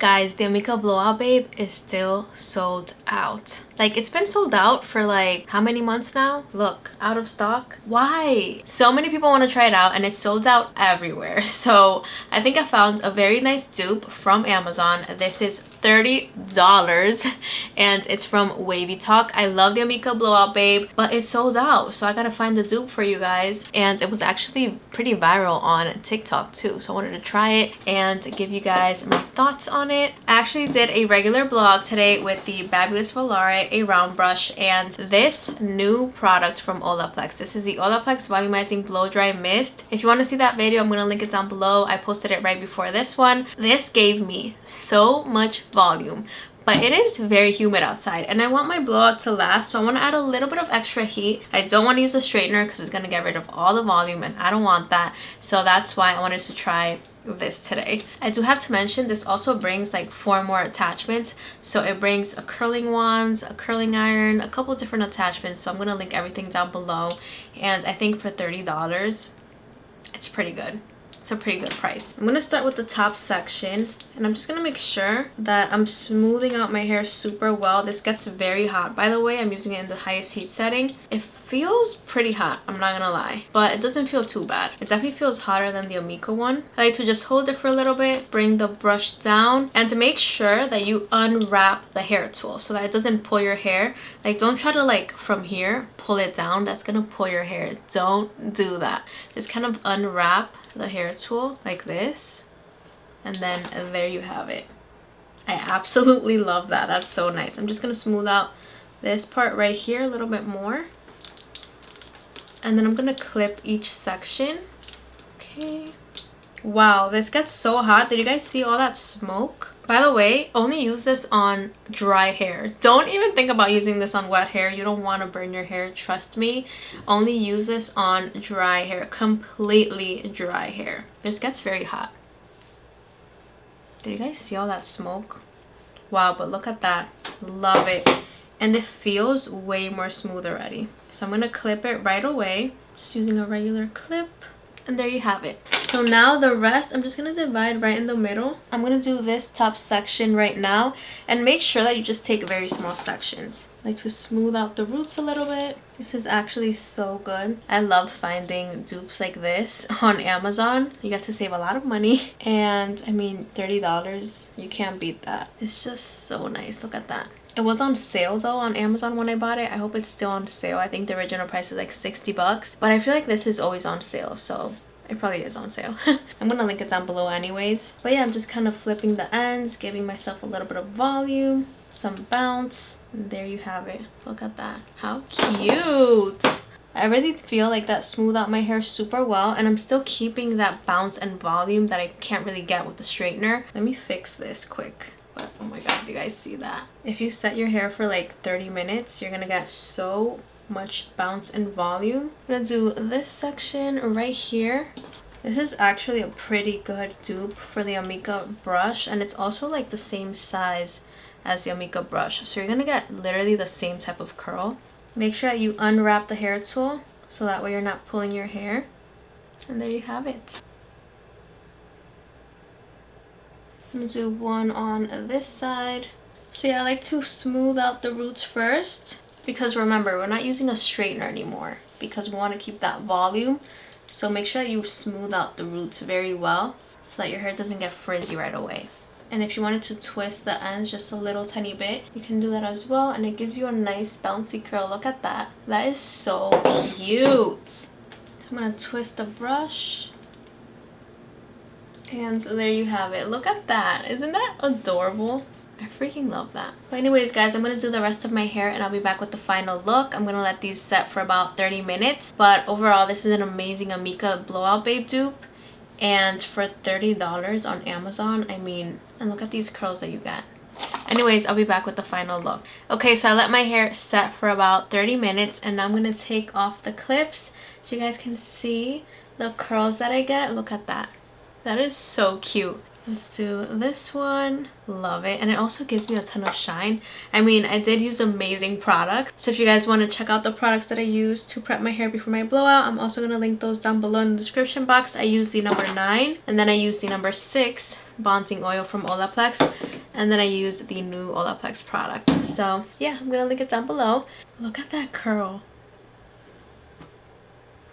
Guys, the Amika Blowout Babe is still sold out. Like, it's been sold out for like how many months now? Look, out of stock. Why? So many people want to try it out and it's sold out everywhere. So I think I found a very nice dupe from Amazon. This is $30 and it's from Wavy Talk. I love the Amika Blowout Babe, but it's sold out, so I gotta find the dupe for you guys. And it was actually pretty viral on TikTok too, so I wanted to try it and give you guys my thoughts on it. I actually did a regular blowout today with the BaBylissPRO Volare, a round brush, and this new product from Olaplex. This is the Olaplex Volumizing Blow Dry Mist. If you want to see that video, I'm gonna link it down below. I posted it right before this one. This gave me so much volume, but it is very humid outside and I want my blowout to last, so I want to add a little bit of extra heat. I don't want to use a straightener because it's going to get rid of all the volume and I don't want that, so that's why I wanted to try this today. I do have to mention this also brings like 4 more attachments, so it brings a curling wand, a curling iron, a couple different attachments, so I'm going to link everything down below. And I think for $30 it's pretty good. It's a pretty good price. I'm gonna start with the top section and I'm just gonna make sure that I'm smoothing out my hair super well. This gets very hot, by the way. I'm using it in the highest heat setting. It feels pretty hot, I'm not gonna lie, but it doesn't feel too bad. It definitely feels hotter than the Amika one. I like to just hold it for a little bit, bring the brush down, and to make sure that you unwrap the hair tool so that it doesn't pull your hair. Like, don't try to like from here pull it down. That's gonna pull your hair. Don't do that. Just kind of unwrap the hair tool like this, and then there you have it. I absolutely love that. That's so nice. I'm just gonna smooth out this part right here a little bit more, and then I'm gonna clip each section. Okay. Wow, this gets so hot. Did you guys see all that smoke? By the way, only use this on dry hair. Don't even think about using this on wet hair. You don't want to burn your hair, trust me. Only use this on dry hair, completely dry hair. This gets very hot. Did you guys see all that smoke? Wow, but look at that. Love it. And it feels way more smooth already. So I'm going to clip it right away. Just using a regular clip. And there you have it. So now the rest, I'm just going to divide right in the middle. I'm going to do this top section right now. And make sure that you just take very small sections. I like to smooth out the roots a little bit. This is actually so good. I love finding dupes like this on Amazon. You get to save a lot of money. And I mean, $30, you can't beat that. It's just so nice. Look at that. It was on sale though on Amazon when I bought it. I hope it's still on sale. I think the original price is like $60, but I feel like this is always on sale, so it probably is on sale. I'm gonna link it down below anyways. But yeah, I'm just kind of flipping the ends, giving myself a little bit of volume, some bounce, and there you have it. Look at that. How cute! I really feel like that smoothed out my hair super well, and I'm still keeping that bounce and volume that I can't really get with the straightener. Let me fix this quick. But oh my god, do you guys see that? If you set your hair for like 30 minutes, you're gonna get so much bounce and volume. I'm gonna do this section right here. This is actually a pretty good dupe for the Amika brush, and it's also like the same size as the Amika brush, so you're gonna get literally the same type of curl. Make sure that you unwrap the hair tool so that way you're not pulling your hair. And there you have it. I'm gonna do one on this side. So yeah, I like to smooth out the roots first, because remember, we're not using a straightener anymore because we want to keep that volume. So make sure that you smooth out the roots very well so that your hair doesn't get frizzy right away. And if you wanted to twist the ends just a little tiny bit, you can do that as well, and it gives you a nice bouncy curl. Look at that. That is so cute. So I'm gonna twist the brush. And so there you have it. Look at that. Isn't that adorable? I freaking love that. But anyways, guys, I'm going to do the rest of my hair and I'll be back with the final look. I'm going to let these set for about 30 minutes. But overall, this is an amazing Amika Blowout Babe dupe. And for $30 on Amazon, I mean, and look at these curls that you get. Anyways, I'll be back with the final look. Okay, so I let my hair set for about 30 minutes and now I'm going to take off the clips so you guys can see the curls that I get. Look at that. That is so cute. Let's do this one. Love it. And it also gives me a ton of shine. I mean, I did use amazing products. So if you guys want to check out the products that I use to prep my hair before my blowout, I'm also going to link those down below in the description box. I use the number 9 and then I use the number 6 bonding oil from Olaplex. and then I use the new Olaplex product. So yeah, I'm gonna link it down below. Look at that curl.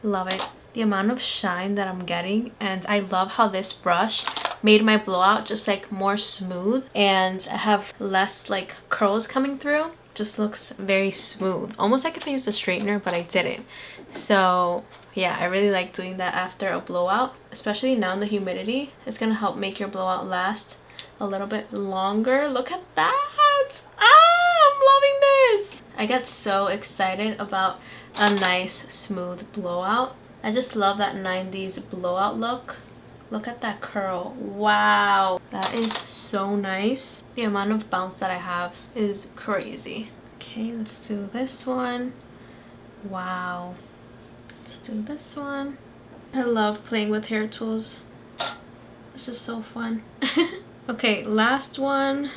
Love it. The amount of shine that I'm getting, and I love how this brush made my blowout just like more smooth, and I have less like curls coming through. Just looks very smooth, almost like if I used a straightener, but I didn't. So yeah, I really like doing that after a blowout, especially now in the humidity. It's gonna help make your blowout last a little bit longer. Look at that. I'm loving this. I get so excited about a nice smooth blowout. I just love that 90s blowout look. Look at that curl. Wow, that is so nice. The amount of bounce that I have is crazy. Okay, let's do this one. Wow. Let's do this one. I love playing with hair tools. This is so fun. Okay, last one.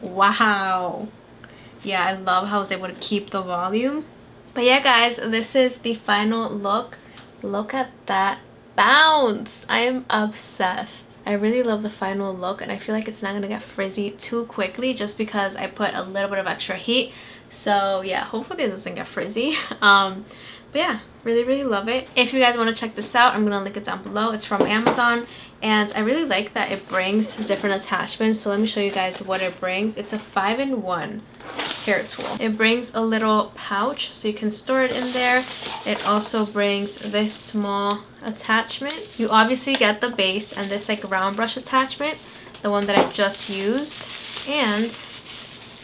Wow. Yeah, I love how I was able to keep the volume. But yeah, guys, this is the final look. Look at that bounce. I am obsessed. I really love the final look, and I feel like it's not gonna get frizzy too quickly just because I put a little bit of extra heat. So yeah, hopefully it doesn't get frizzy. But yeah, really love it. If you guys want to check this out, I'm gonna link it down below. It's from Amazon, and I really like that it brings different attachments. So let me show you guys what it brings. It's a 5-in-1 hair tool. It brings a little pouch so you can store it in there. It also brings this small attachment. You obviously get the base and this like round brush attachment, the one that I just used, and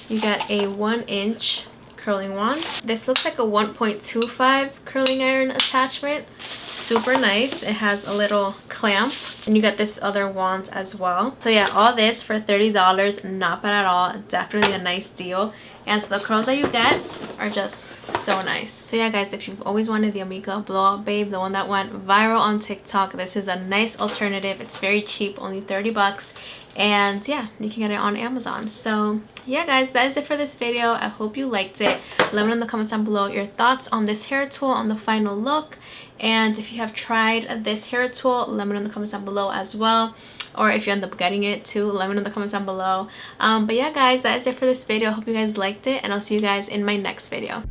you get a 1-inch curling wand. This looks like a 1.25 curling iron attachment. Super nice. It has a little clamp, and you get this other wand as well. So yeah, all this for $30. Not bad at all. Definitely a nice deal. And so the curls that you get are just so nice. So yeah, guys, if you've always wanted the Amika Blowout Babe, the one that went viral on TikTok, this is a nice alternative. It's very cheap, only 30 bucks. And yeah, you can get it on Amazon. So yeah, guys, that is it for this video. I hope you liked it. Let me know in the comments down below your thoughts on this hair tool, on the final look. And if you have tried this hair tool, let me know in the comments down below as well. Or if you end up getting it too, let me know in the comments down below. But yeah, guys, that is it for this video. I hope you guys liked it, and I'll see you guys in my next video.